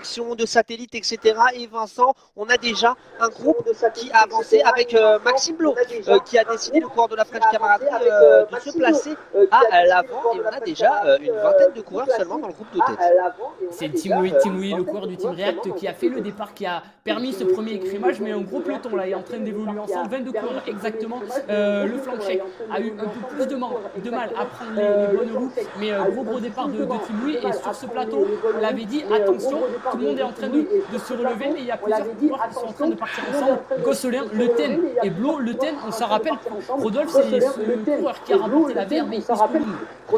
connexion, de satellite, etc. Et Vincent, on a déjà un groupe qui a avancé avec Maxime Blo, qui a décidé, le coureur de la French Camaraderie, de se placer à l'avant. Et on a déjà une vingtaine de coureurs seulement dans le groupe de tête. C'est Team Louis, le coureur du Team React, qui a fait le départ, qui a permis ce premier écrémage, mais un gros peloton là est en train d'évoluer ensemble. 22 coureurs exactement. Le flank check a eu un peu plus de mal à prendre les bonnes roues, mais gros départ de Team Louis. Et sur ce plateau, on l'avait dit, attention, tout le monde est en train de se relever, mais il y a plusieurs coureurs qui sont en train de partir ensemble. Gosselin, Le Ten et Blo. Le Ten, on s'en rappelle, Rodolphe, c'est ce coureur qui a remporté la VRB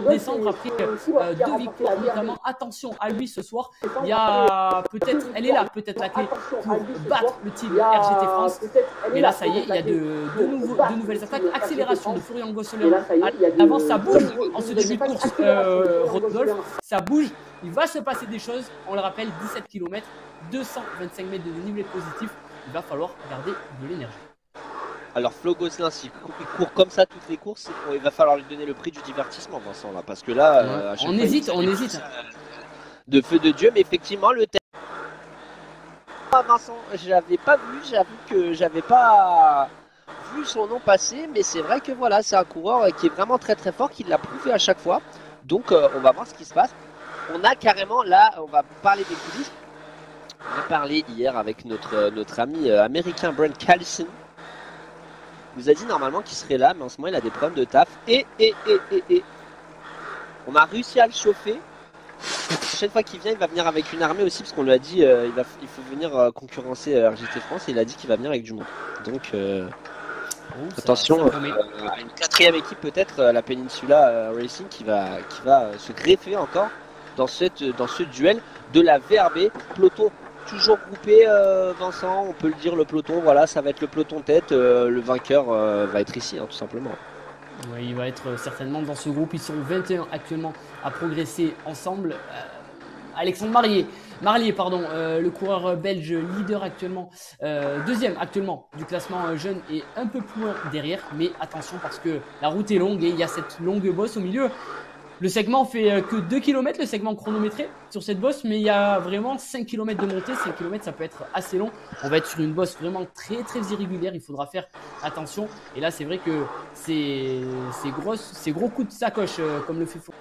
décembre après 2 victoires notamment. Attention à lui ce soir, il y a peut-être, elle est là peut-être la clé pour battre le team RGT France. Mais là ça y est, il y a de nouvelles attaques. Accélération de Florian Gosselin. Avant ça bouge en ce début de course, Rodolphe, ça bouge. Il va se passer des choses. On le rappelle, 17 km, 225 mètres de dénivelé positif. Il va falloir garder de l'énergie. Alors Flo Gosselin, s'il court comme ça toutes les courses, il va falloir lui donner le prix du divertissement, Vincent, là, parce que là, on hésite. De feu de Dieu, mais effectivement le thème. Vincent, je l'avais pas vu, j'avoue que j'avais pas vu son nom passer, mais c'est vrai que voilà, c'est un coureur qui est vraiment très très fort, qui l'a prouvé à chaque fois. Donc on va voir ce qui se passe. On a carrément là, on va parler des coulisses. On a parlé hier avec notre ami américain Brent Callison. Il nous a dit normalement qu'il serait là, mais en ce moment il a des problèmes de taf. Et on a réussi à le chauffer. La prochaine fois qu'il vient, il va venir avec une armée aussi, parce qu'on lui a dit il faut venir concurrencer RGT France, et il a dit qu'il va venir avec du monde. Donc attention, à une quatrième équipe peut-être, la Peninsula Racing, qui va se greffer encore dans ce duel de la VRB. Peloton toujours groupé, Vincent, on peut le dire, le peloton, voilà, ça va être le peloton tête, le vainqueur va être ici, hein, tout simplement. Oui, il va être certainement dans ce groupe. Ils sont 21 actuellement à progresser ensemble. Alexandre Marlier, le coureur belge leader actuellement, deuxième actuellement du classement jeune, et un peu plus loin derrière. Mais attention, parce que la route est longue et il y a cette longue bosse au milieu. Le segment fait que 2 km, le segment chronométré sur cette bosse, mais il y a vraiment 5 km de montée. 5 km, ça peut être assez long. On va être sur une bosse vraiment très très irrégulière. Il faudra faire attention. Et là, c'est vrai que ces gros coups de sacoche, comme le fait Flo.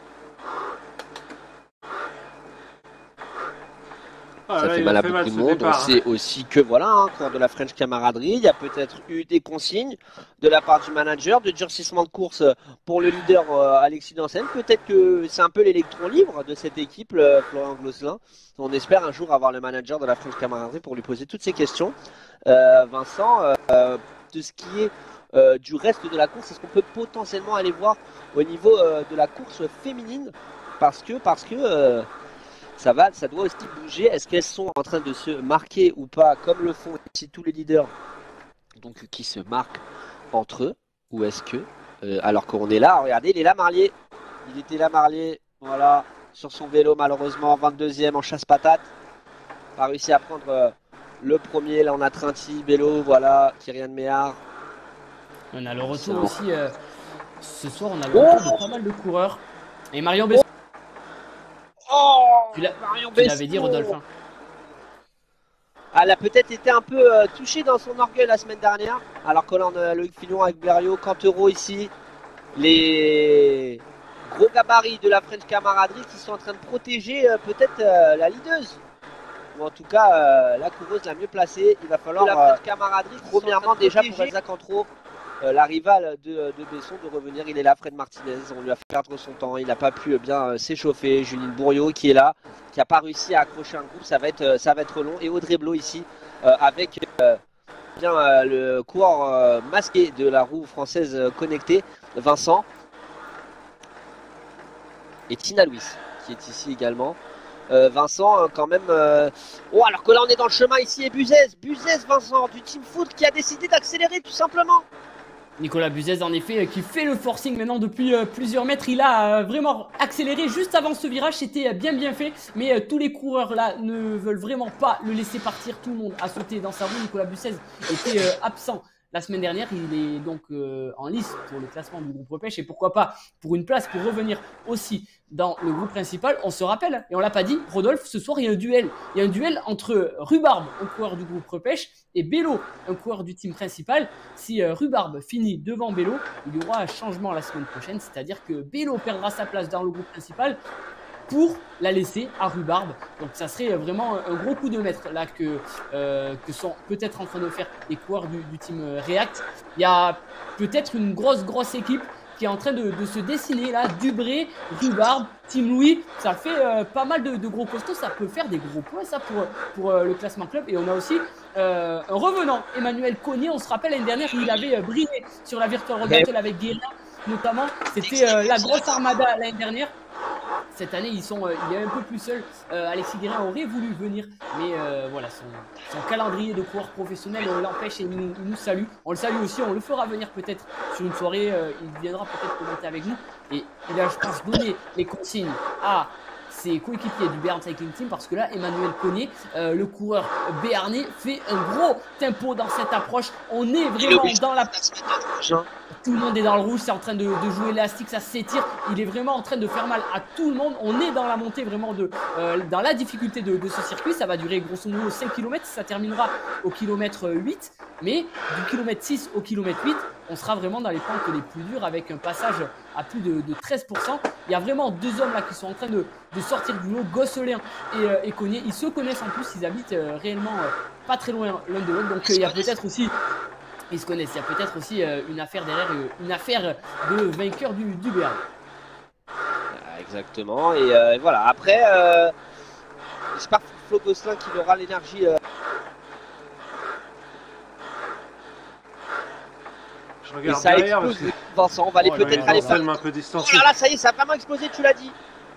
Ça fait mal à beaucoup de monde. On sait aussi que voilà, cours de la French Camaraderie, il y a peut-être eu des consignes de la part du manager de durcissement de course pour le leader Alexis Dansen. Peut-être que c'est un peu l'électron libre de cette équipe, Florian Gosselin. On espère un jour avoir le manager de la French Camaraderie pour lui poser toutes ces questions. Vincent, de ce qui est du reste de la course, est-ce qu'on peut potentiellement aller voir au niveau de la course féminine, parce que ça doit aussi bouger. Est-ce qu'elles sont en train de se marquer ou pas, comme le font ici tous les leaders, donc qui se marquent entre eux, ou est-ce que, alors qu'on est là, regardez, il est là Marlier, il était là Marlier, voilà, sur son vélo malheureusement, 22e en chasse-patate, pas réussi à prendre le premier. Là on a Trinti, Bello, voilà, Kyrian Méhard. On a le retour aussi, ce soir on a le retour de pas mal de coureurs, et Marion Besson. Tu l'avais dit, Rodolphe. Elle a peut-être été un peu touchée dans son orgueil la semaine dernière. Alors que là, on a le filon avec Blériot, Cantero ici. Les gros gabarits de la French Camaraderie qui sont en train de protéger peut-être la leaduse. Ou en tout cas, la coureuse la mieux placée. Il va falloir la French Camaraderie, premièrement déjà pour Elsa Cantero, la rivale de Besson, de revenir. Il est là, Fred Martinez, on lui a fait perdre son temps, il n'a pas pu bien s'échauffer. Juline Bourriot qui est là, qui n'a pas réussi à accrocher un groupe, ça va être long. Et Audrey Blo ici, avec le coureur masqué de la roue française connectée, Vincent. Et Tina Louis, qui est ici également. Vincent, quand même. Oh, alors que là, on est dans le chemin ici, et Buzès, Vincent, du Team Foot, qui a décidé d'accélérer tout simplement. Nicolas Buzès, en effet, qui fait le forcing maintenant depuis plusieurs mètres. Il a vraiment accéléré juste avant ce virage. C'était bien fait. Mais tous les coureurs là ne veulent vraiment pas le laisser partir. Tout le monde a sauté dans sa roue. Nicolas Buzès était absent la semaine dernière. Il est donc en lice pour le classement du groupe repêche et pourquoi pas pour une place pour revenir aussi dans le groupe principal. On se rappelle, et on l'a pas dit, Rodolphe, ce soir il y a un duel. Il y a un duel entre Rhubarbe, un coureur du groupe repêche, et Bello, un coureur du team principal. Si Rhubarbe finit devant Bello, il y aura un changement la semaine prochaine, c'est-à-dire que Bello perdra sa place dans le groupe principal pour la laisser à Rhubarbe. Donc ça serait vraiment un gros coup de maître là que sont peut-être en train de faire les coureurs du team React. Il y a peut-être une grosse équipe qui est en train de se dessiner là. Dubré, Rhubarbe, Team Louis, ça fait pas mal de gros costauds. Ça peut faire des gros points ça pour le classement club. Et on a aussi un revenant, Emmanuel Cognier. On se rappelle l'année dernière, il avait brillé sur la Virtual Road Battle avec Guerilla notamment. C'était la grosse armada l'année dernière. Cette année, il est un peu plus seul. Alexis Guérin aurait voulu venir, mais voilà, son calendrier de coureur professionnel l'empêche et il nous salue. On le salue aussi, on le fera venir peut-être sur une soirée. Il viendra peut-être commenter avec nous. Et il a, je pense, donné les consignes à ses coéquipiers du Béarn Cycling Team parce que là, Emmanuel Cognier, le coureur béarnais, fait un gros tempo dans cette approche. On est vraiment dans la... Tout le monde est dans le rouge, c'est en train de jouer l'élastique, ça s'étire. Il est vraiment en train de faire mal à tout le monde. On est dans la montée vraiment dans la difficulté de ce circuit. Ça va durer grosso modo 5 km, ça terminera au kilomètre 8. Mais du kilomètre 6 au kilomètre 8, on sera vraiment dans les pentes les plus dures avec un passage à plus de 13%. Il y a vraiment deux hommes là qui sont en train de sortir du lot, Gosselin et Cognier. Ils se connaissent en plus, ils habitent réellement pas très loin l'un de l'autre. Donc il y a peut-être aussi... Ils se connaissent, il y a peut-être aussi une affaire derrière, une affaire de vainqueur du Béarn. Exactement, et voilà, après, j'espère Flo Gosselin qu'il aura l'énergie. Je regarde derrière parce que... Vincent, on va aller peut-être aller faire... un peu distancé. Oh là, ça y est, ça a vraiment explosé, tu l'as dit.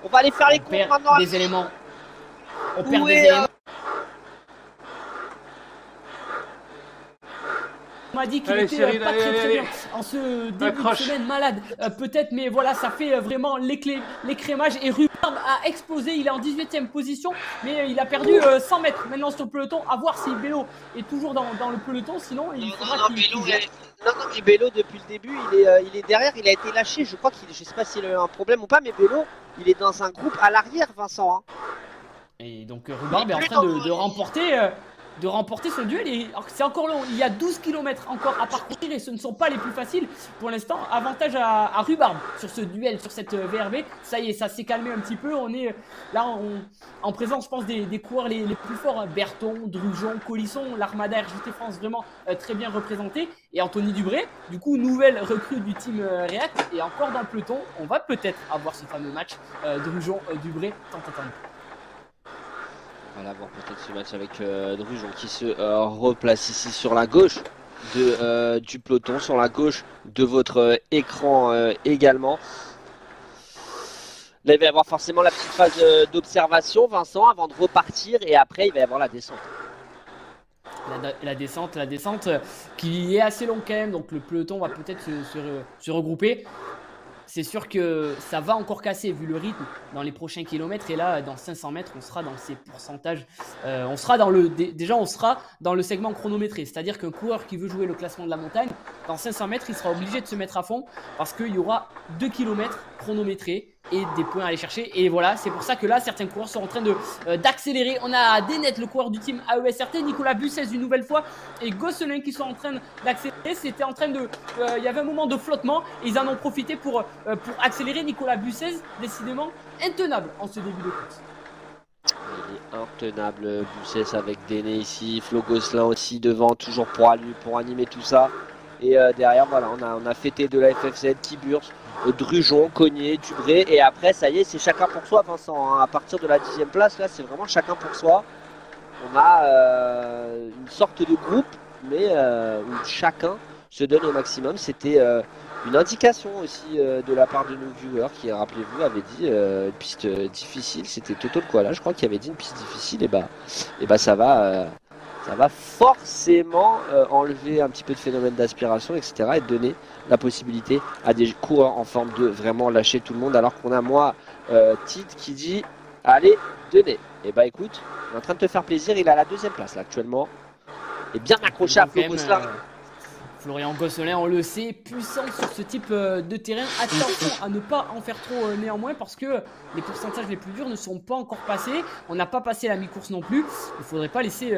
On va aller faire les courses maintenant. Des éléments. On perd des éléments. On m'a dit qu'il était pas très bien en ce début de semaine, malade peut-être, mais voilà, ça fait vraiment l'écrémage. Et Rhubarbe a explosé, il est en 18e position, mais il a perdu 100 mètres maintenant sur le peloton. À voir si Bello est toujours dans le peloton, sinon il faudra qu'il... Non, mais Bello, depuis le début, il est derrière, il a été lâché. Je crois je sais pas s'il a eu un problème ou pas, mais Bello, il est dans un groupe à l'arrière, Vincent. Hein. Et donc Rhubarbe est en train de remporter ce duel et c'est encore long, il y a 12 km encore à parcourir et ce ne sont pas les plus faciles pour l'instant. Avantage à Rhubarbe sur ce duel, sur cette VRB. Ça y est, ça s'est calmé un petit peu, on est là en présence je pense des coureurs les plus forts, Berton, Drujon, Colisson, l'Armada RJT France vraiment très bien représenté, et Anthony Dubré, du coup nouvelle recrue du team React, et encore dans le peloton, on va peut-être avoir ce fameux match Drujon-Dubré tant attendu. On va voir peut-être ce match avec Drujon qui se replace ici sur la gauche du peloton, sur la gauche de votre écran également. Là, il va y avoir forcément la petite phase d'observation, Vincent, avant de repartir, et après, il va y avoir la descente. La descente qui est assez longue quand même, donc le peloton va peut-être se regrouper. C'est sûr que ça va encore casser vu le rythme dans les prochains kilomètres. Et là, dans 500 mètres, on sera dans ces pourcentages. On sera dans le segment chronométré. C'est-à-dire qu'un coureur qui veut jouer le classement de la montagne, dans 500 mètres, il sera obligé de se mettre à fond parce qu'il y aura 2 km chronométrés et des points à aller chercher. Et voilà, c'est pour ça que là, certains coureurs sont en train d'accélérer. On a Denet, le coureur du team AESRT, Nicolas Bussez une nouvelle fois, et Gosselin qui sont en train d'accélérer. C'était en train il y avait un moment de flottement et ils en ont profité pour accélérer. Nicolas Bussez, décidément intenable en ce début de course. Il est intenable, Bussez avec Denet ici, Flo Gosselin aussi devant, toujours pour animer tout ça. Et derrière, voilà, on a fêté de la FFZ, Tiburce, Drujon, Cognier, Dubré, et après ça y est, c'est chacun pour soi, Vincent, hein. À partir de la 10e place, là c'est vraiment chacun pour soi. On a une sorte de groupe, mais où chacun se donne au maximum. C'était une indication aussi de la part de nos viewers qui, rappelez-vous, avait dit une piste difficile. C'était Toto le Koala, je crois, qui avait dit une piste difficile. Et bah ça va forcément enlever un petit peu de phénomène d'aspiration, etc. et donner la possibilité à des coureurs en forme de vraiment lâcher tout le monde, alors qu'on a moi, Tite, qui dit allez, donnez. Et bah écoute, on est en train de te faire plaisir, il est à la 2e place là actuellement. Et bien accroché à Flo Gosselin. Florian Gosselin, on le sait, puissant sur ce type de terrain. Attention à ne pas en faire trop néanmoins parce que les pourcentages les plus durs ne sont pas encore passés. On n'a pas passé la mi-course non plus. Il ne faudrait pas laisser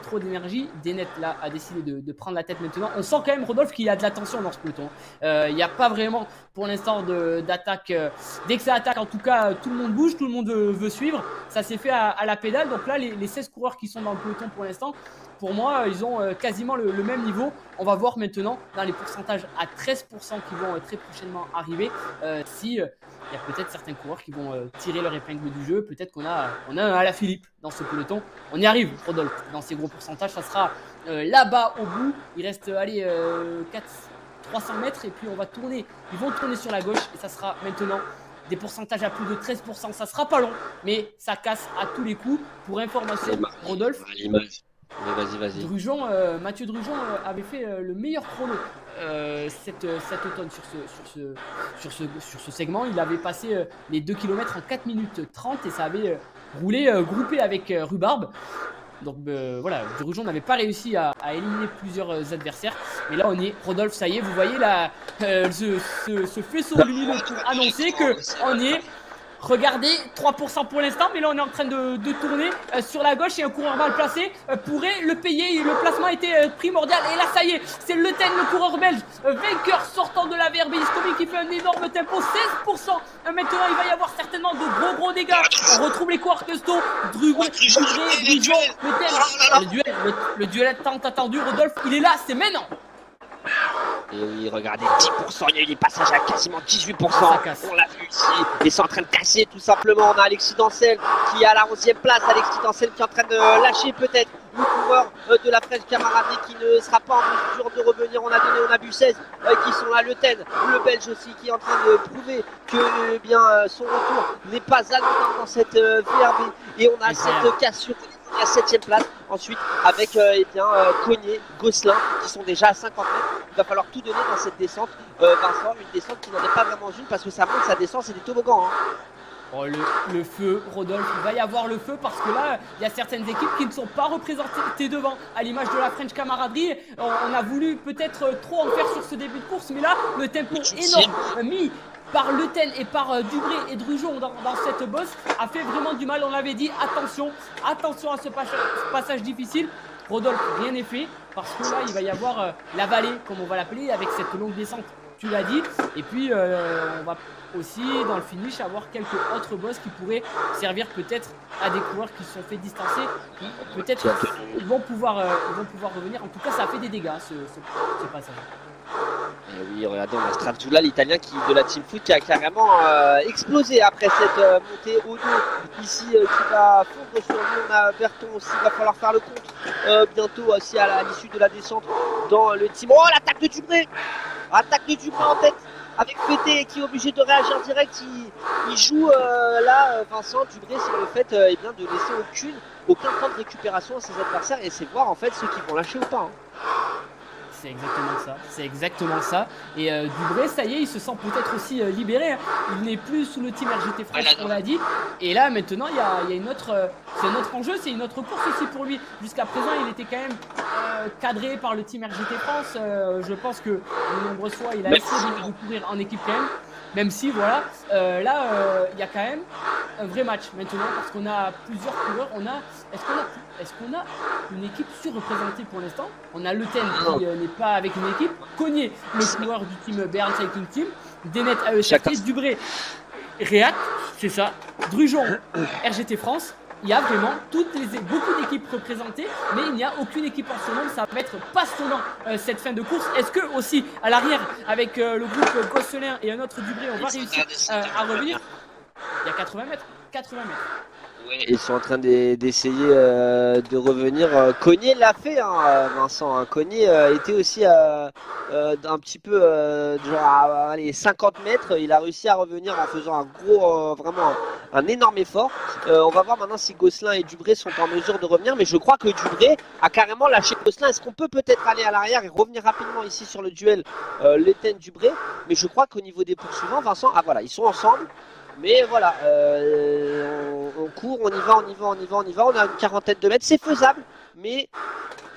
trop d'énergie. Denet là a décidé de prendre la tête maintenant. On sent quand même, Rodolphe, qu'il y a de la tension dans ce peloton. Il n'y a pas vraiment pour l'instant d'attaque. Dès que ça attaque, en tout cas, tout le monde bouge, tout le monde veut suivre. Ça s'est fait à la pédale. Donc là, les 16 coureurs qui sont dans le peloton pour l'instant, pour moi, ils ont quasiment le même niveau. On va voir maintenant dans les pourcentages à 13% qui vont très prochainement arriver. Si il y a peut-être certains coureurs qui vont tirer leur épingle du jeu. Peut-être qu'on a un Alaphilippe dans ce peloton. On y arrive, Rodolphe. Dans ces gros pourcentages, ça sera là-bas au bout. Il reste 300 mètres et puis on va tourner. Ils vont tourner sur la gauche et ça sera maintenant des pourcentages à plus de 13%. Ça sera pas long, mais ça casse à tous les coups. Pour information, Rodolphe. Vas-y. Mathieu Drujon avait fait le meilleur chrono cet automne sur ce segment. Il avait passé les 2 km en 4 minutes 30 et ça avait roulé groupé avec Rhubarbe. Donc voilà, Drujon n'avait pas réussi à éliminer plusieurs adversaires. Mais là on y est, Rodolphe, ça y est, vous voyez là, ce faisceau lumineux pour annoncer qu'on y est. Regardez, 3% pour l'instant, mais là on est en train de tourner sur la gauche et un coureur mal placé pourrait le payer. Le placement était primordial et là ça y est, c'est Le Ten, le coureur belge, vainqueur sortant de la VRB Istomi qui fait un énorme tempo, 16%. Maintenant il va y avoir certainement de gros dégâts. On retrouve les coureurs costauds, Drujon, Le Ten. Le duel tant attendu, Rodolphe, il est là, c'est maintenant. Et oui, regardez, 10%, il y a eu des passages à quasiment 18%. On l'a vu ici, et c'est en train de casser tout simplement. On a Alexis Dancel qui est à la 11e place. Alexis Dancel qui est en train de lâcher peut-être le coureur de la French Camaraderie qui ne sera pas en mesure de revenir. On a bu 16 qui sont là. Le Ten, le Belge aussi, qui est en train de prouver que son retour n'est pas anodin dans cette VRB. Et on a cette cassure à 7ème place. Ensuite, avec Cognier, Gosselin qui sont déjà à 50 mètres. Il va falloir tout donner dans cette descente. Vincent, une descente qui n'en est pas vraiment une parce que ça monte, ça descend, c'est des toboggans. Oh, le feu, Rodolphe, il va y avoir le feu parce que là, il y a certaines équipes qui ne sont pas représentées devant, à l'image de la French Camaraderie. On a voulu peut-être trop en faire sur ce début de course, mais là, le tempo énorme mis par Le Ten et par Dubré et Drujon dans cette bosse a fait vraiment du mal. On l'avait dit, attention à ce passage difficile. Rodolphe, rien n'est fait parce que là, il va y avoir la vallée, comme on va l'appeler, avec cette longue descente, tu l'as dit. Et puis, on va aussi, dans le finish, avoir quelques autres bosses qui pourraient servir peut-être à des coureurs qui se sont fait distancer. Peut-être ils vont pouvoir revenir. En tout cas, ça a fait des dégâts, ce passage. Et oui, regardez, on a Stravzula, l'Italien de la Team Foot qui a carrément explosé après cette montée au dos ici qui va fondre sur lui. On a Berton aussi, il va falloir faire le compte bientôt aussi à l'issue de la descente dans le team. Oh, l'attaque de Dubré en tête avec Pété qui est obligé de réagir direct. Il joue là, Vincent Dubré, sur le fait de laisser aucun temps de récupération à ses adversaires et c'est voir en fait ceux qui vont lâcher ou pas. C'est exactement ça. Et Dubré, ça y est, il se sent peut-être aussi libéré. Il n'est plus sous le team RGT France, on l'a dit. Et là, maintenant, il y a une autre, c'est un autre enjeu, c'est une autre course aussi pour lui. Jusqu'à présent, il était quand même cadré par le team RGT France. Je pense que de nombreuses fois, il a essayé de courir en équipe quand même. Même si, voilà, là, il y a quand même un vrai match maintenant parce qu'on a plusieurs coureurs. Est-ce qu'on a une équipe surreprésentée pour l'instant? On a Le Ten qui n'est pas avec une équipe. Cognier, le coureur du team Bern Cycling Team. Denet AECT, Dubré, Réac, c'est ça. Drujon, RGT France. Il y a vraiment beaucoup d'équipes représentées, mais il n'y a aucune équipe en ce moment. Ça va être passionnant cette fin de course. Est-ce que aussi à l'arrière, avec le groupe Gosselin et un autre Dubré, on va réussir à revenir? Il y a 80 mètres. Ouais, ils sont en train d'essayer de revenir. Cognier l'a fait, Vincent. Cognier était aussi un petit peu genre à 50 mètres. Il a réussi à revenir en faisant vraiment un énorme effort. On va voir maintenant si Gosselin et Dubré sont en mesure de revenir. Mais je crois que Dubré a carrément lâché Gosselin. Est-ce qu'on peut peut-être aller à l'arrière et revenir rapidement ici sur le duel Le Ten Dubré? Mais je crois qu'au niveau des poursuivants, Vincent, voilà, ils sont ensemble. Mais voilà, on court, on y va. On a une quarantaine de mètres, c'est faisable. mais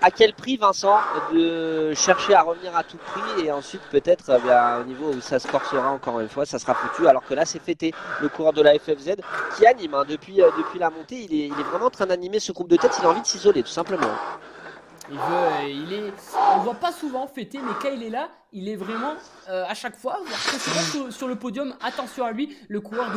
à quel prix, Vincent, de chercher à revenir à tout prix et ensuite peut-être au niveau où ça se corsera encore une fois, ça sera foutu, alors que là c'est fêté. Le coureur de la FFZ qui anime depuis la montée, il est vraiment en train d'animer ce groupe de tête, il a envie de s'isoler tout simplement. On le voit pas souvent fêter, mais quand il est là, il est vraiment à chaque fois sur le podium. Attention à lui, le coureur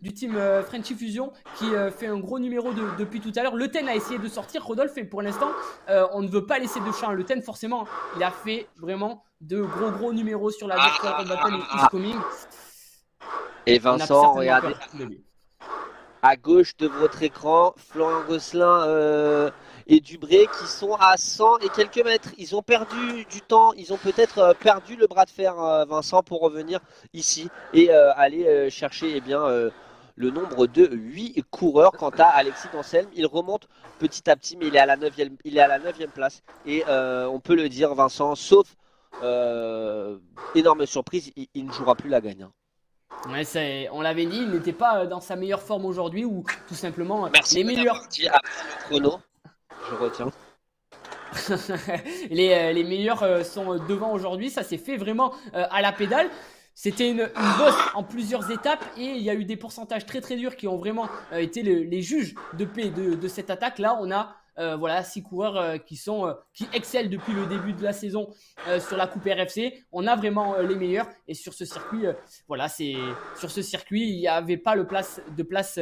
du team Frenchy Fusion qui fait un gros numéro depuis tout à l'heure. Le Ten a essayé de sortir, Rodolphe, et pour l'instant, on ne veut pas laisser de champ. Le Ten, forcément, il a fait vraiment de gros numéros sur la Virtual Battle is Coming. Et Vincent, regardez. À gauche de votre écran, Florian Gosselin et Dubré qui sont à 100 et quelques mètres. Ils ont perdu du temps, ils ont peut-être perdu le bras de fer, Vincent, pour revenir ici et aller chercher le nombre de 8 coureurs. Quant à Alexis Danselme, il remonte petit à petit, mais il est à la 9e place. Et on peut le dire, Vincent, sauf énorme surprise, il ne jouera plus la gagne. Ouais, on l'avait dit, il n'était pas dans sa meilleure forme aujourd'hui, ou tout simplement les meilleurs. Après le chrono, je retiens. les meilleurs sont devant aujourd'hui, ça s'est fait vraiment à la pédale. C'était une bosse en plusieurs étapes et il y a eu des pourcentages très durs qui ont vraiment été les juges de paix de cette attaque. Là, on a 6 coureurs qui excellent depuis le début de la saison sur la Coupe RFC. On a vraiment les meilleurs et sur ce circuit, il n'y avait pas de place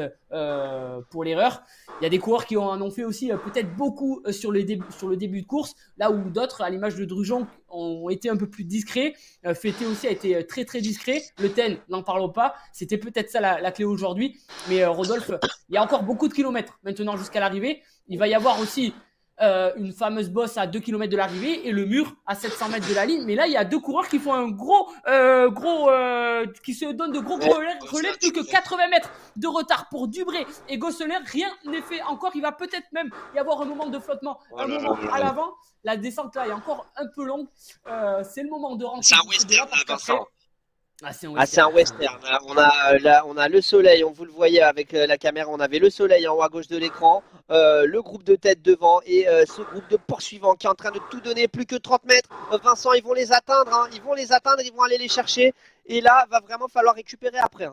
pour l'erreur. Il y a des coureurs qui en ont fait aussi peut-être beaucoup sur le début de course, là où d'autres, à l'image de Drujon, ont été un peu plus discrets. Fété aussi a été très discret. Le Ten, n'en parlons pas. C'était peut-être ça la clé aujourd'hui. Mais Rodolphe, il y a encore beaucoup de kilomètres maintenant jusqu'à l'arrivée. Il va y avoir aussi une fameuse bosse à 2 km de l'arrivée et le mur à 700 mètres de la ligne. Mais là, il y a deux coureurs qui font un qui se donnent de gros relais, plus que 80 mètres de retard pour Dubré et Gosselin. Rien n'est fait encore. Il va peut-être même y avoir un moment de flottement, un moment à l'avant. La descente là est encore un peu longue. C'est le moment de rentrer. C'est un western, Vincent. C'est un western. On a le soleil, on vous le voyait avec la caméra, on avait le soleil en haut à gauche de l'écran, le groupe de tête devant et ce groupe de poursuivants qui est en train de tout donner, plus que 30 mètres. Vincent, ils vont les atteindre, ils vont aller les chercher et là, va vraiment falloir récupérer après.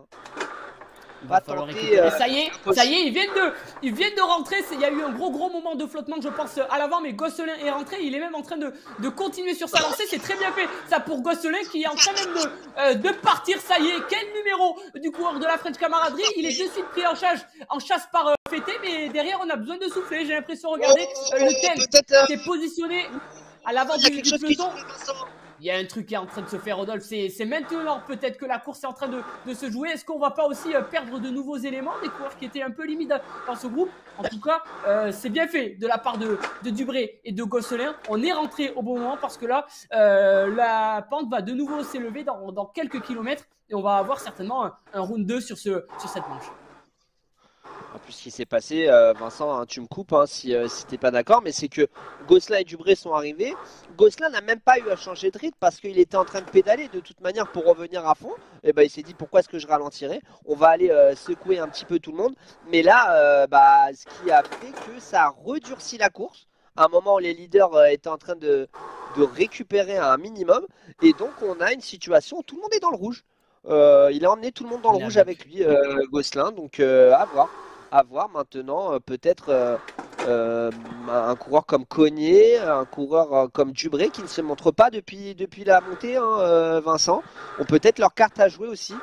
Ça y est, ils viennent de rentrer. Il y a eu un gros moment de flottement, je pense, à l'avant, mais Gosselin est rentré. Il est même en train de continuer sur sa lancée. C'est très bien fait, ça, pour Gosselin, qui est en train même de partir. Ça y est, quel numéro du coureur de la French Camaraderie. Il est de suite pris en chasse par Fété, mais derrière, on a besoin de souffler. J'ai l'impression, regardez, le Ten qui est positionné à l'avant du peloton. Il y a un truc qui est en train de se faire, Rodolphe. C'est maintenant peut-être que la course est en train de se jouer. Est-ce qu'on va pas aussi perdre de nouveaux éléments, des coureurs qui étaient un peu limites dans ce groupe? En tout cas, c'est bien fait de la part de Dubré et de Gosselin. On est rentré au bon moment parce que là, la pente va de nouveau s'élever dans quelques kilomètres et on va avoir certainement un round 2 sur cette manche. En plus, ce qui s'est passé, Vincent, tu me coupes si t'es pas d'accord, mais c'est que Gosselin et Dubré sont arrivés. Gosselin n'a même pas eu à changer de rythme parce qu'il était en train de pédaler de toute manière pour revenir à fond. Et il s'est dit pourquoi est-ce que je ralentirais? On va aller secouer un petit peu tout le monde. Mais là, ce qui a fait que ça a redurci la course. À un moment, les leaders étaient en train de récupérer un minimum. Et donc, on a une situation où tout le monde est dans le rouge. Il a emmené tout le monde dans le rouge avec lui, Gosselin. Donc, à voir maintenant, peut-être un coureur comme Cognier, un coureur comme Dubré qui ne se montre pas depuis la montée, Vincent. On peut-être leur carte à jouer aussi,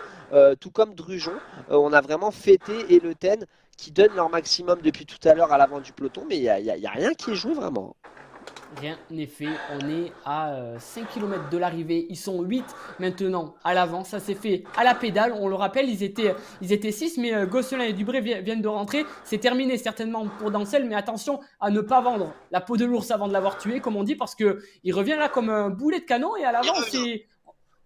tout comme Drujon. On a vraiment Fété et Le Ten qui donnent leur maximum depuis tout à l'heure à l'avant du peloton, mais il n'y a rien qui est joué vraiment. Rien n'est fait, on est à 5 km de l'arrivée, ils sont 8 maintenant à l'avant, ça s'est fait à la pédale, on le rappelle, ils étaient 6, mais Gosselin et Dubré viennent de rentrer, c'est terminé certainement pour Dancel, mais attention à ne pas vendre la peau de l'ours avant de l'avoir tué, comme on dit, parce qu'il revient là comme un boulet de canon, et à l'avant,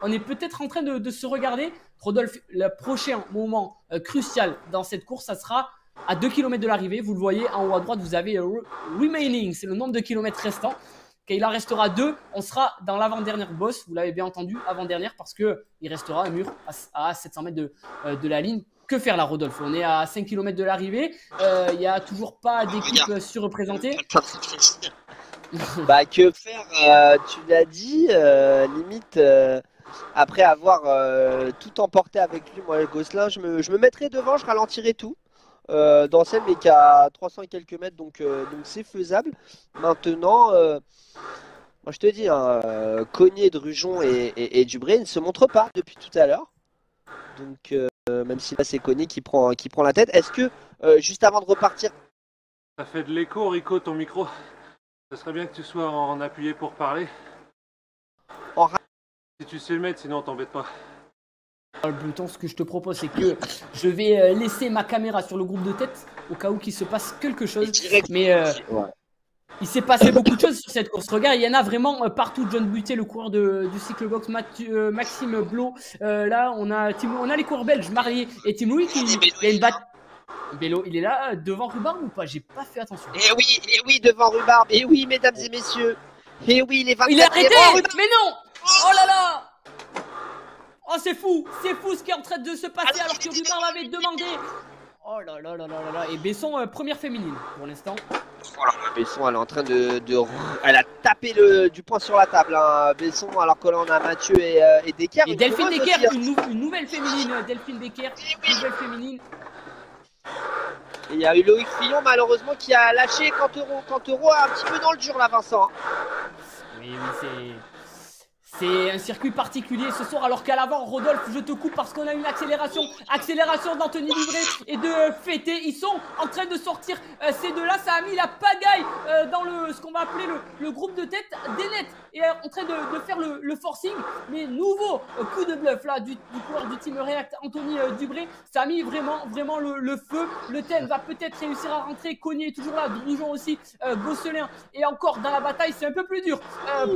on est peut-être en train de se regarder. Rodolphe, le prochain moment crucial dans cette course, ça sera à 2 km de l'arrivée. Vous le voyez en haut à droite, vous avez remaining, c'est le nombre de kilomètres restants. Quand il en restera 2, on sera dans l'avant-dernière bosse, vous l'avez bien entendu, avant-dernière, parce qu'il restera un mur à 700 mètres de la ligne. Que faire là, Rodolphe? On est à 5 km de l'arrivée. Il n'y a toujours pas d'équipe surreprésentée. Bah, que faire, tu l'as dit, limite, après avoir tout emporté avec lui, moi, Gosselin, je me mettrais devant, je ralentirais tout. Dancel, mais qui a 300 et quelques mètres, donc c'est faisable. Maintenant, moi je te dis, hein, Cogné, Drujon et Dubré ne se montrent pas depuis tout à l'heure. Donc, même si là c'est Cogné qui prend la tête, est-ce que, juste avant de repartir. Ça fait de l'écho, Rico, ton micro. Ça serait bien que tu sois en appuyé pour parler. Si tu sais le mettre, sinon t'embête pas. Le peloton, ce que je te propose, c'est que je vais laisser ma caméra sur le groupe de tête au cas où qu'il se passe quelque chose. Mais il s'est passé beaucoup de choses sur cette course. Regarde, il y en a vraiment partout. John Buté, le coureur du cyclebox, Maxime Blot. Là, on a les coureurs belges, Marié et Tim Louis qui il y a une batte. Bélo, il est là devant Rhubarbe ou pas? J'ai pas fait attention. Et oui, devant Rhubarbe. Et oui, mesdames et messieurs. Et oui, il est 24. Il est arrêté. Mais non. Oh là là. Oh, c'est fou ce qui est en train de se passer alors que Rhubarbe avait demandé. Oh là là là là là là. Et Besson, première féminine pour l'instant. Voilà, Besson, elle est en train elle a tapé du poing sur la table, hein. Besson, alors que là on a Mathieu et Decker. Et Delphine Decker, une nouvelle féminine. Delphine Decker, nouvelle féminine. Et il y a eu Loïc Fillon malheureusement qui a lâché Cantero un petit peu dans le dur là, Vincent. Oui, c'est un circuit particulier ce soir, alors qu'à l'avant, Rodolphe, je te coupe parce qu'on a une accélération d'Anthony Livré et de Fété. Ils sont en train de sortir ces deux-là. Ça a mis la pagaille dans ce qu'on va appeler le groupe de tête. Denet est en train de faire le forcing, mais nouveau coup de bluff là du coureur du Team React, Anthony Dubré. Ça a mis vraiment le feu. Le thème va peut-être réussir à rentrer. Cogné est toujours là, Drujon aussi, Gosselin est encore dans la bataille. C'est un peu plus dur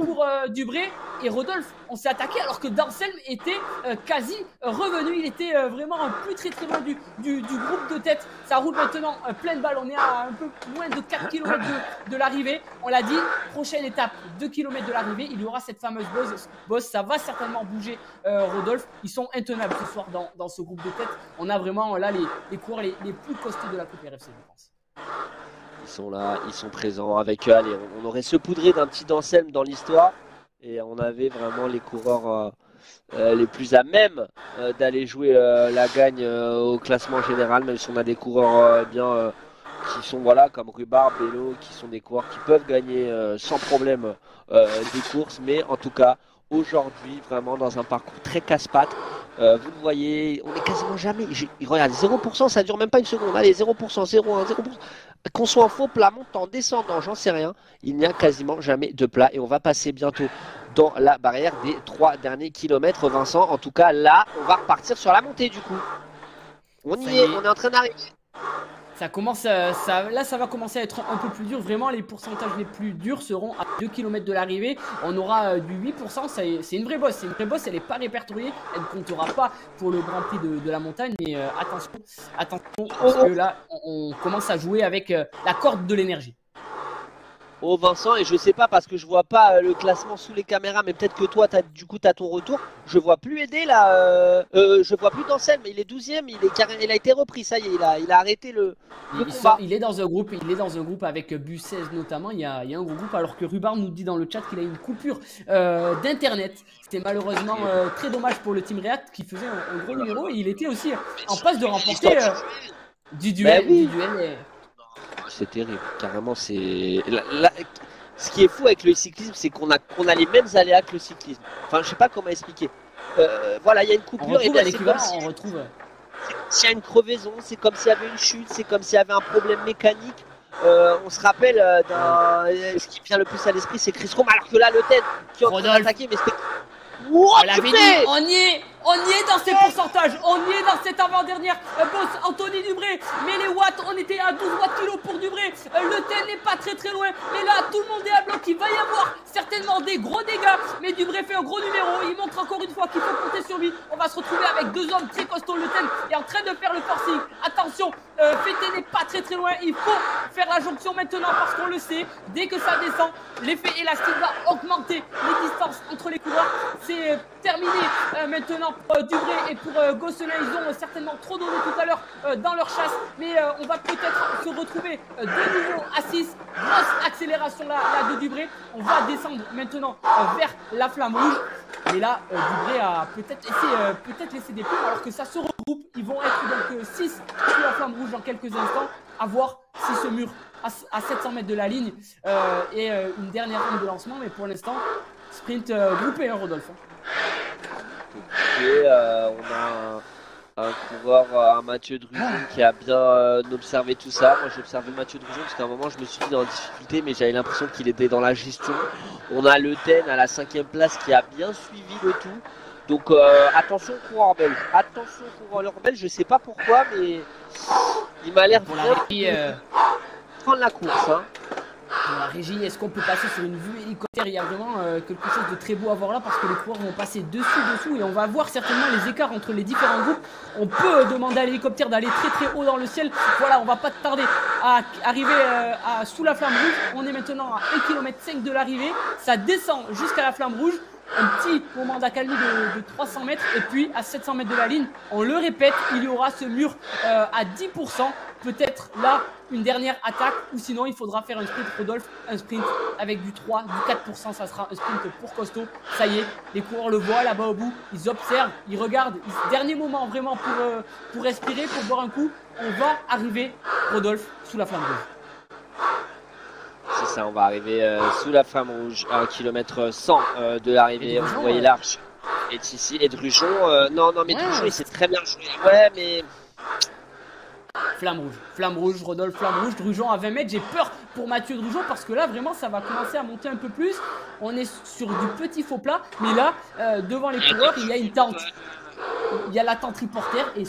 pour Dubré et Rodolphe. On s'est attaqué alors que Danselm était quasi revenu. Il était vraiment plus très loin du groupe de tête. Ça roule maintenant pleine balle. On est à un peu moins de 4 km de l'arrivée. On l'a dit, prochaine étape, 2 km de l'arrivée. Il y aura cette fameuse bosse. Ça va certainement bouger, Rodolphe. Ils sont intenables ce soir dans ce groupe de tête. On a vraiment là les coureurs les plus costauds de la Coupe RFC, je pense. Ils sont là, ils sont présents avec eux. Allez, on aurait saupoudré d'un petit Danselm dans l'histoire. Et on avait vraiment les coureurs les plus à même d'aller jouer la gagne au classement général, même si on a des coureurs qui sont comme Rhubarbe, Bélo, qui sont des coureurs qui peuvent gagner sans problème des courses. Mais en tout cas, aujourd'hui, vraiment dans un parcours très casse-pattes. Vous le voyez, on est quasiment jamais. Regarde, 0%, ça dure même pas une seconde. Allez, 0%, 0,1, 0%. Qu'on soit en faux plat, montant, descendant, j'en sais rien. Il n'y a quasiment jamais de plat. Et on va passer bientôt dans la barrière des 3 derniers kilomètres, Vincent. En tout cas, là, on va repartir sur la montée du coup. On y est, on est en train d'arriver. Ça commence, là ça va commencer à être un peu plus dur. Vraiment, les pourcentages les plus durs seront à 2 km de l'arrivée. On aura du 8%, c'est une vraie bosse. C'est une vraie bosse, elle n'est pas répertoriée. Elle ne comptera pas pour le Grand Prix de la montagne. Mais attention, parce que là, on commence à jouer avec la corde de l'énergie. Oh Vincent, et je sais pas parce que je vois pas le classement sous les caméras, mais peut-être que toi t'as ton retour. Je vois plus Aidé là, je vois plus Danselm, mais il est 12ème, il a été repris, ça y est, il a arrêté le combat. Il est dans un groupe avec Bussez notamment, il y a un gros groupe, alors que Rhubarbe nous dit dans le chat qu'il a une coupure d'internet. C'était malheureusement très dommage pour le Team React qui faisait un gros numéro, et il était aussi en passe de remporter du duel. C'est terrible, carrément. Ce qui est fou avec le cyclisme, c'est qu'on a les mêmes aléas que le cyclisme. Enfin, je sais pas comment expliquer. Voilà, il y a une coupure et bien on retrouve. S'il y a une crevaison, c'est comme s'il y avait une chute, c'est comme s'il y avait un problème mécanique. On se rappelle ce qui vient le plus à l'esprit, c'est Chris Froome, alors que là, le tête qui est en train d'attaquer, mais c'était. On l'avait dit, on y est dans ces pourcentages, on y est dans cette avant-dernière bosse Anthony Dubré, mais les watts, on était à 12 watts kilo pour Dubré, le thème n'est pas très loin, mais là tout le monde est à bloc, il va y avoir certainement des gros dégâts, mais Dubré fait un gros numéro. Il montre encore une fois qu'il faut compter sur lui. On va se retrouver avec deux hommes très costauds. Le Ten est en train de faire le forcing. Attention, Fété n'est pas très loin. Il faut faire la jonction maintenant parce qu'on le sait. Dès que ça descend, l'effet élastique va augmenter les distances entre les coureurs. C'est terminé maintenant pour Dubré et pour Gosselin. Ils ont certainement trop donné tout à l'heure dans leur chasse, mais on va peut-être se retrouver de nouveau à 6. Grosse accélération là de Dubré. On va descendre maintenant vers la flamme rouge. Mais là, Dubré a peut-être laissé des plumes alors que ça se regroupe. Ils vont être donc 6 sur la flamme rouge dans quelques instants. À voir si ce mur à 700 mètres de la ligne et une dernière ronde de lancement. Mais pour l'instant, sprint groupé, hein, Rodolphe. Et on a un coureur, un Mathieu Drujon qui a bien observé tout ça. Moi j'ai observé Mathieu Drujon parce qu'à un moment je me suis mis en difficulté, mais j'avais l'impression qu'il était dans la gestion. On a Le Ten à la 5e place qui a bien suivi le tout. Donc attention coureur belge, je sais pas pourquoi, mais il m'a l'air pour la régie, prendre la course. Hein. Pour la régie, est-ce qu'on peut passer sur une vue hélicoptère? Il y a vraiment quelque chose de très beau à voir là parce que les coureurs vont passer dessous et on va voir certainement les écarts entre les différents groupes. On peut demander à l'hélicoptère d'aller très haut dans le ciel. Voilà, on va pas tarder à arriver sous la flamme rouge. On est maintenant à 1,5 km de l'arrivée. Ça descend jusqu'à la flamme rouge. Un petit moment d'accalmie de 300 mètres et puis à 700 mètres de la ligne, on le répète, il y aura ce mur à 10%. Peut-être là une dernière attaque ou sinon il faudra faire un sprint, Rodolphe, un sprint avec du 3, du 4%, ça sera un sprint pour costaud. Ça y est, les coureurs le voient là-bas au bout, ils observent, ils regardent, dernier moment vraiment pour respirer, pour boire un coup. On va arriver, Rodolphe, sous la flamme rouge. C'est ça, on va arriver sous la flamme rouge à 1 km 100 de l'arrivée. Vous voyez l'arche est ici. Et Drujon, non, mais Drujon, il s'est très bien joué. Ouais, mais... Flamme rouge, Rodolphe, flamme rouge, Drujon à 20 mètres. J'ai peur pour Mathieu Drujon parce que là, vraiment, ça va commencer à monter un peu plus. On est sur du petit faux plat, mais là, devant les coureurs, il y a une tente. Il y a la tente reporter et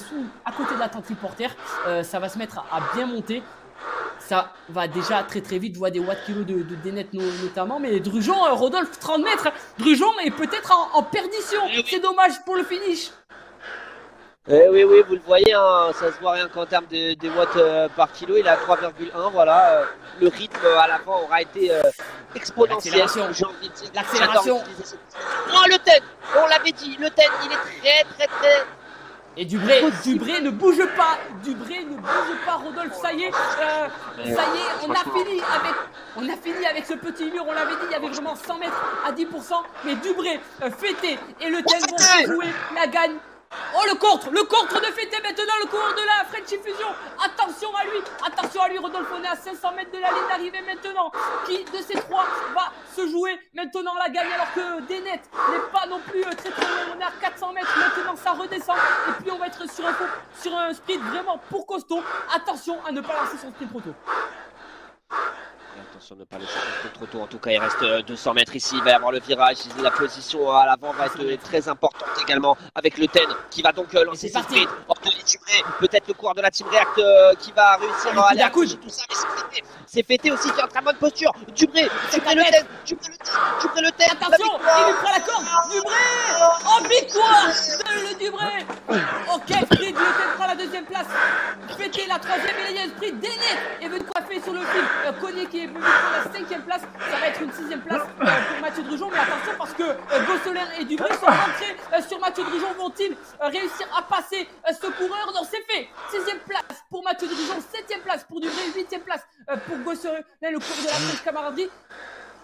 à côté de la tente reporter, ça va se mettre à bien monter. Ça va déjà très vite, je vois des watts kilos de dénet notamment, mais Drujon, Rodolphe, 30 mètres, Drujon est peut-être en perdition, c'est dommage pour le finish. Oui, vous le voyez, hein, ça se voit rien qu'en termes de watts par kilo, il est à 3,1, voilà, le rythme à l'avant aura été exponentiel, j'ai envie de dire. L'accélération. Oh, Le Ten, on l'avait dit, Le Ten, il est très... Et Dubré ne bouge pas, Rodolphe, ça y est, on a fini avec ce petit mur, on l'avait dit, il y avait vraiment 100 mètres à 10%, mais Dubré, Fété et Le Ten vont jouer la gagne. Oh, le contre de Fété maintenant, le coureur de la French Fusion. Attention à lui, Rodolphe, on est à 500 mètres de la ligne d'arrivée maintenant. Qui de ces trois va se jouer maintenant la gagne alors que Dénet n'est pas non plus très loin. On est à 400 mètres, maintenant ça redescend. Et puis on va être sur un sprint vraiment pour costaud. Attention à ne pas lancer son sprint trop tôt. Attention de ne pas laisser trop tôt. En tout cas, il reste 200 mètres ici. Il va y avoir le virage. La position à l'avant va être très importante également avec Le Ten qui va donc lancer ses sprint. Peut-être le coureur de la Team React qui va réussir à aller accoucher tout ça. Mais c'est Fété aussi qui est en très bonne posture. Dubré Le Ten. Attention, il lui prend la corde. Dubré. Oh, victoire de le Dubré. Ok, sprint. Le Ten prend la deuxième place. Fété la troisième. Et il y a un sprint. Dénet est venu coiffer sur le fil. Cogné qui est venu pour la 5e place. Ça va être une 6e place pour Mathieu Drujon. Mais attention parce que Gosselin et Dubré sont rentrés sur Mathieu Drujon. Vont-ils réussir à passer ce coureur? Non, c'est fait. 6e place pour Mathieu Drujon. 7e place pour Dubré. 8e place pour Gosselin, le coureur de la French camaraderie.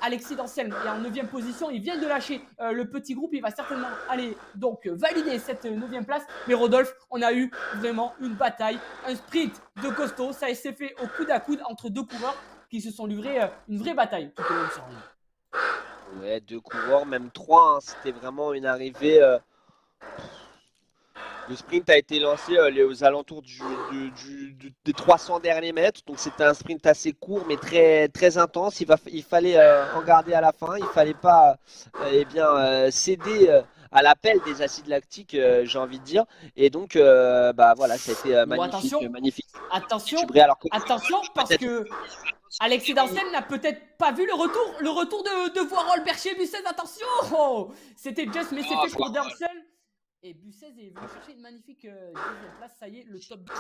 Alexis d'Anselme est en 9e position. Il vient de lâcher le petit groupe. Il va certainement aller donc valider cette 9e place. Mais Rodolphe, on a eu vraiment une bataille, un sprint de costaud. Ça s'est fait au coude à coude entre deux coureurs qui se sont livrés une vraie bataille tout au long de ce round. Ouais, deux coureurs, même trois. Hein. C'était vraiment une arrivée. Le sprint a été lancé aux alentours des 300 derniers mètres. Donc c'était un sprint assez court mais très intense. Il fallait en garder à la fin. Il fallait pas céder à l'appel des acides lactiques, j'ai envie de dire. Et donc, bah voilà, ça a été Bon, magnifique, magnifique. attention, Alors que attention, parce que Alexis Dancel n'a peut-être pas vu le retour de Voirol, Bercher, Bussez, attention. Oh, c'était just, mais c'est fait pour Dancel. Et Bussez est venu chercher une magnifique deuxième place. Ça y est, le top 10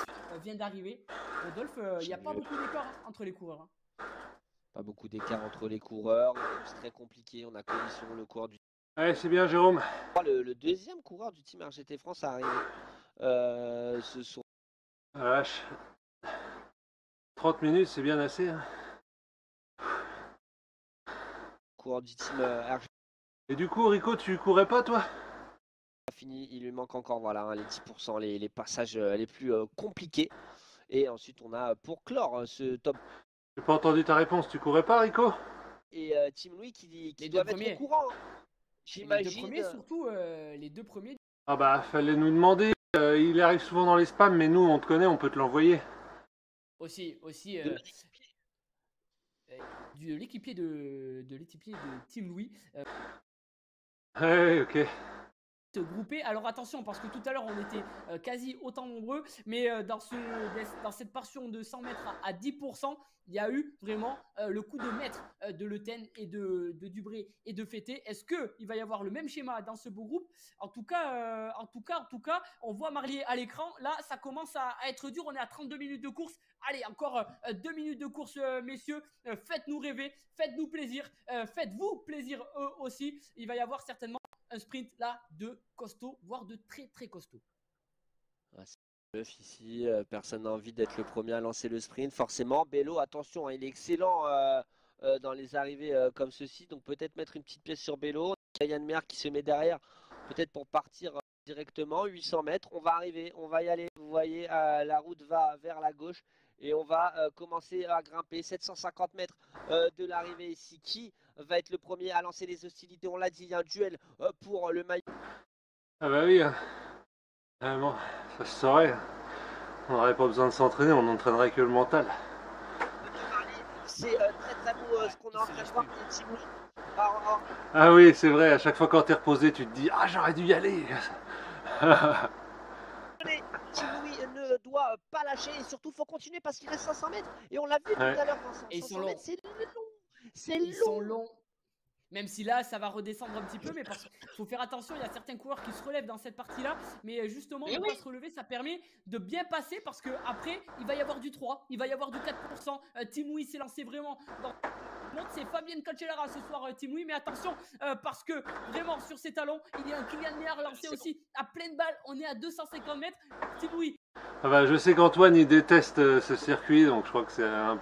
vient d'arriver. Rodolphe, il n'y a pas beaucoup d'écart entre les coureurs. Pas beaucoup d'écart entre les coureurs. C'est très compliqué. On a connu sur le coureur du. Allez, c'est bien, Jérôme. Le deuxième coureur du team RGT France a arrivé. Ce sont. Ah, lâche. 30 minutes, c'est bien assez. Hein. Coureur du team RGT. Et du coup, Rico, tu courais pas, toi? Fini, il lui manque encore voilà, hein, les 10%, les passages les plus compliqués. Et ensuite, on a pour clore ce top. J'ai pas entendu ta réponse, tu courais pas, Rico? Et Team Louis qui doivent être au courant. J'imagine. Les deux premiers, surtout les deux premiers. Ah bah, fallait nous demander. Il arrive souvent dans les spams, mais nous, on te connaît, on peut te l'envoyer. Aussi de l'équipier de Team Louis. Ouais, ok. Groupé. Alors attention, parce que tout à l'heure on était quasi autant nombreux, mais dans cette portion de 100 mètres à 10%, il y a eu vraiment le coup de maître de Le Ten et de Dubré et de Fété. Est-ce qu'il va y avoir le même schéma dans ce beau groupe? En tout cas, on voit Marlier à l'écran. Là, ça commence à être dur. On est à 32 minutes de course. Allez, encore 2 minutes de course, messieurs. Faites-nous rêver, faites-nous plaisir, faites-vous plaisir eux aussi. Il va y avoir certainement un sprint là de costaud, voire de très très costaud. Ici, personne n'a envie d'être le premier à lancer le sprint. Forcément, Bello, attention, hein, il est excellent dans les arrivées comme ceci. Donc peut-être mettre une petite pièce sur Bello. Yann Mer qui se met derrière, peut-être pour partir directement. 800 mètres, on va arriver, on va y aller. Vous voyez, la route va vers la gauche. Et on va commencer à grimper 750 mètres de l'arrivée ici. Qui va être le premier à lancer les hostilités? On l'a dit, il y a un duel pour le maillot. Ah bah oui, hein. Bon, ça se saurait. On n'aurait pas besoin de s'entraîner, on n'entraînerait que le mental. C'est très très beau ce qu'on est en train de voir. Ah oui, c'est vrai, à chaque fois quand t'es reposé, tu te dis « Ah, j'aurais dû y aller !» Team Louis ne doit pas lâcher et surtout faut continuer parce qu'il reste 500 mètres et on l'a vu tout à l'heure. 500 mètres, c'est long. Ils sont longs. Même si là, ça va redescendre un petit peu, mais parce qu'il faut faire attention, il y a certains coureurs qui se relèvent dans cette partie-là. Mais justement, de ne pas se relever, ça permet de bien passer parce qu'après, il va y avoir du 3, il va y avoir du 4%. Team Louis s'est lancé vraiment dans... C'est Fabienne Cancellara ce soir, Team Louis, mais attention, parce que vraiment sur ses talons, il y a un Kylian Méard lancé aussi à pleine balle. On est à 250 mètres. Team Louis. Ah bah, je sais qu'Antoine, il déteste ce circuit, donc je crois que c'est un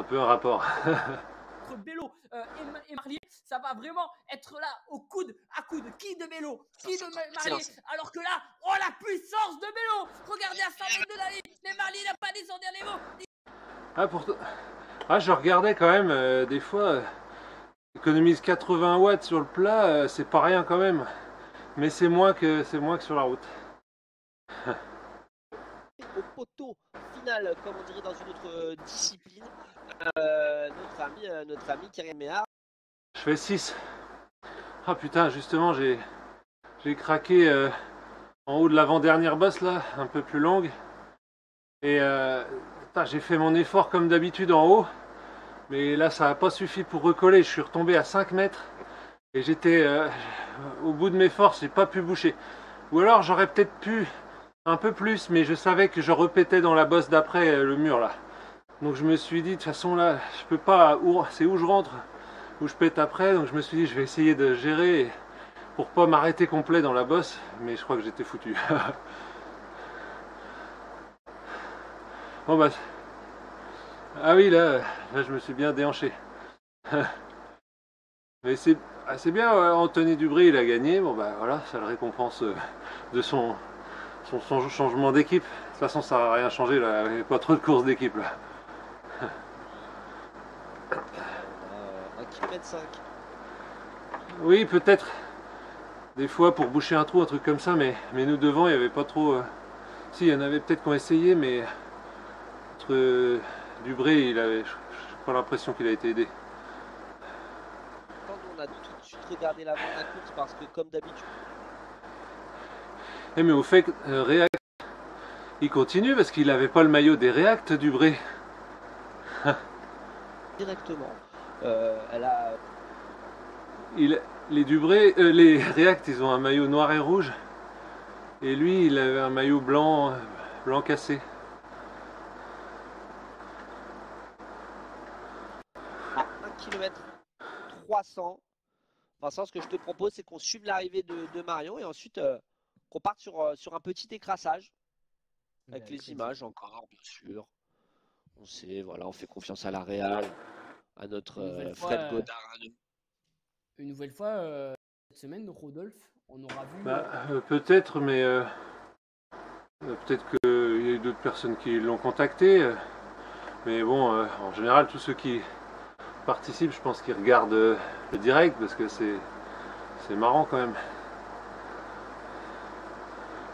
peu un rapport. Entre Bello et Marlier, ça va vraiment être là au coude à coude. Qui de Bello, qui de Marlier, alors que là, oh la puissance de Bello. Regardez à 100 mètres de la ligne, mais Marlier n'a pas dit son dernier mot. Je regardais quand même, des fois, économise 80 watts sur le plat, c'est pas rien quand même, mais c'est moins que sur la route. Au poteau final, comme on dirait dans une autre discipline, notre ami Kylian Méard. Je fais 6. Ah putain, justement, j'ai craqué en haut de l'avant-dernière bosse là, un peu plus longue, et j'ai fait mon effort comme d'habitude en haut, mais là ça n'a pas suffi pour recoller. Je suis retombé à 5 mètres et j'étais au bout de mes forces, j'ai pas pu boucher. Ou alors j'aurais peut-être pu un peu plus, mais je savais que je repétais dans la bosse d'après le mur là. Donc je me suis dit, de toute façon là, je peux pas, c'est où je rentre, où je pète après, donc je me suis dit, je vais essayer de gérer pour pas m'arrêter complet dans la bosse, mais je crois que j'étais foutu. Bon bah... Ah oui, là je me suis bien déhanché. Mais c'est bien, Anthony Dubré il a gagné, bon bah voilà, ça le récompense de son changement d'équipe. De toute façon ça n'a rien changé là, il n'y a pas trop de courses d'équipe là. 1,5 km. Oui, peut-être des fois pour boucher un trou, un truc comme ça, mais nous devant il n'y avait pas trop... Si, il y en avait peut-être qui ont essayé, mais entre Dubré, j'ai pas l'impression qu'il a été aidé. On a tout de suite regardé l'avant de la course parce que comme d'habitude mais au fait, React, il continue parce qu'il n'avait pas le maillot des React, Dubré. Directement. Elle a... Les Dubré, les React, ils ont un maillot noir et rouge. Et lui, il avait un maillot blanc, blanc cassé. À 1 km 300. Vincent, ce que je te propose, c'est qu'on suive l'arrivée de Marion et ensuite qu'on parte sur un petit écrassage. Avec les images encore, bien sûr. On sait, voilà, on fait confiance à la Real, à notre Fred Godard. Une nouvelle fois, cette semaine, Rodolphe, on aura vu... Peut-être, mais peut-être qu'il y a eu d'autres personnes qui l'ont contacté. Mais bon, en général, tous ceux qui participent, je pense qu'ils regardent le direct parce que c'est marrant quand même.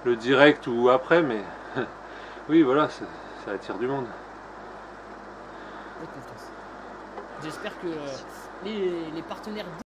Le direct ou après, mais oui, voilà, ça attire du monde. J'espère que les partenaires